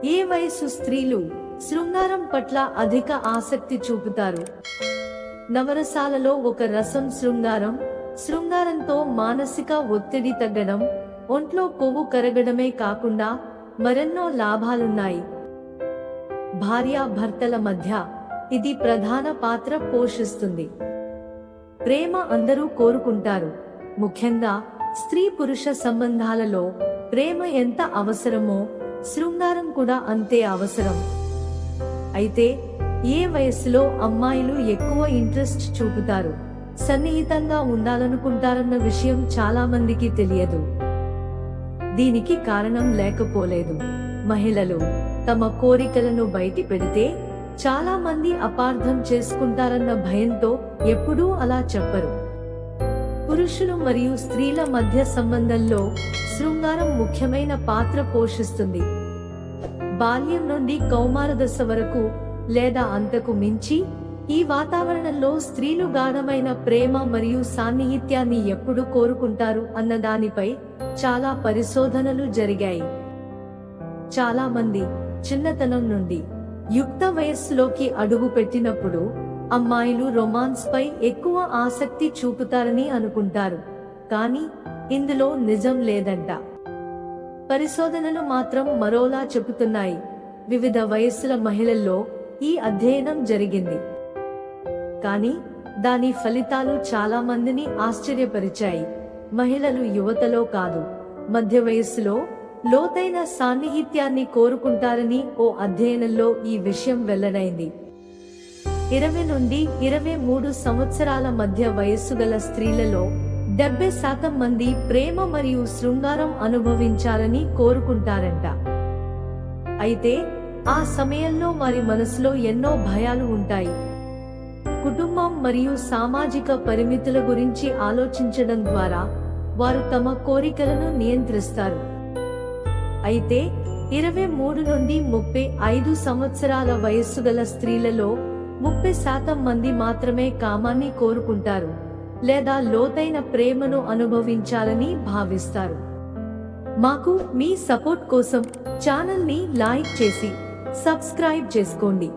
ఏ వయసు స్త్రీలు శృంగారం పట్ల అధిక ఆసక్తి చూపుతారు? నవరసాలలో ఒక రసం శృంగారం. శృంగారంతో మానసిక ఒత్తిడి తగ్గడం, ఒంట్లో కొవ్వు కరగడమే కాకుండా మరెన్నో లాభాలున్నాయి. భార్యాభర్తల మధ్య ఇది ప్రధాన పాత్ర పోషిస్తుంది. ప్రేమ అందరూ కోరుకుంటారు. ముఖ్యంగా స్త్రీ పురుష సంబంధాలలో ప్రేమ ఎంత అవసరమో శృంగారం కూడా అంతే అవసరం. అయితే ఏ వయస్సులో అమ్మాయిలు ఎక్కువ ఇంట్రెస్ట్ చూపుతారు, సన్నిహితంగా ఉండాలనుకుంటారన్న విషయం చాలా మందికి తెలియదు. దీనికి కారణం లేకపోలేదు. మహిళలు తమ కోరికలను బయటి పెడితే చాలా మంది అపార్థం చేసుకుంటారన్న భయంతో ఎప్పుడూ అలా చెప్పరు. పురుషులు మరియు స్త్రీల మధ్య సంబంధంలో శృంగారం ముఖ్యమైన పాత్ర పోషిస్తుంది. బాల్యం నుండి కౌమారదశ వరకు లేదా అంతకు మించి ఈ వాతావరణంలో స్త్రీలు గాఢమైన ప్రేమ మరియు సాన్నిహిత్యాన్ని ఎప్పుడు కోరుకుంటారు అన్న దానిపై చాలా పరిశోధనలు జరిగాయి. చాలా మంది చిన్నతనం నుండి యుక్త వయస్సులోకి అడుగు పెట్టినప్పుడు అమ్మాయిలు రొమాన్స్ పై ఎక్కువ ఆసక్తి చూపుతారని అనుకుంటారు, కానీ ఇందులో నిజం లేదంట. పరిశోధనలు మాత్రం మరోలా చెబుతున్నాయి. వివిధ వయస్సుల మహిళల్లో ఈ అధ్యయనం జరిగింది, కానీ దాని ఫలితాలు చాలా మందిని ఆశ్చర్యపరిచాయి. మహిళలు యువతలో కాదు, మధ్య వయస్సులో లోతైన సాన్నిహిత్యాన్ని కోరుకుంటారని ఓ అధ్యయనంలో ఈ విషయం వెల్లడైంది. 20 నుండి 23 సంవత్సరాల మధ్య వయస్సు గల స్త్రీలలో 70% మంది ప్రేమ మరియు శృంగారం అనుభవించాలని కోరుకుంటారంట. అయితే ఆ సమయంలో వారి మనసులో ఎన్నో భయాలు ఉంటాయి. కుటుంబం మరియు సామాజిక పరిమితుల గురించి ఆలోచించడం ద్వారా వారు తమ కోరికలను నియంత్రిస్తారు. అయితే 23 నుండి 35 సంవత్సరాల వయస్సు గల స్త్రీలలో 30% మంది మాత్రమే కామాన్ని కోరుకుంటారు లేదా లోతైన ప్రేమను అనుభవించాలని భావిస్తారు. మాకు మీ సపోర్ట్ కోసం ఛానల్ ని లైక్ చేసి సబ్స్క్రైబ్ చేసుకోండి.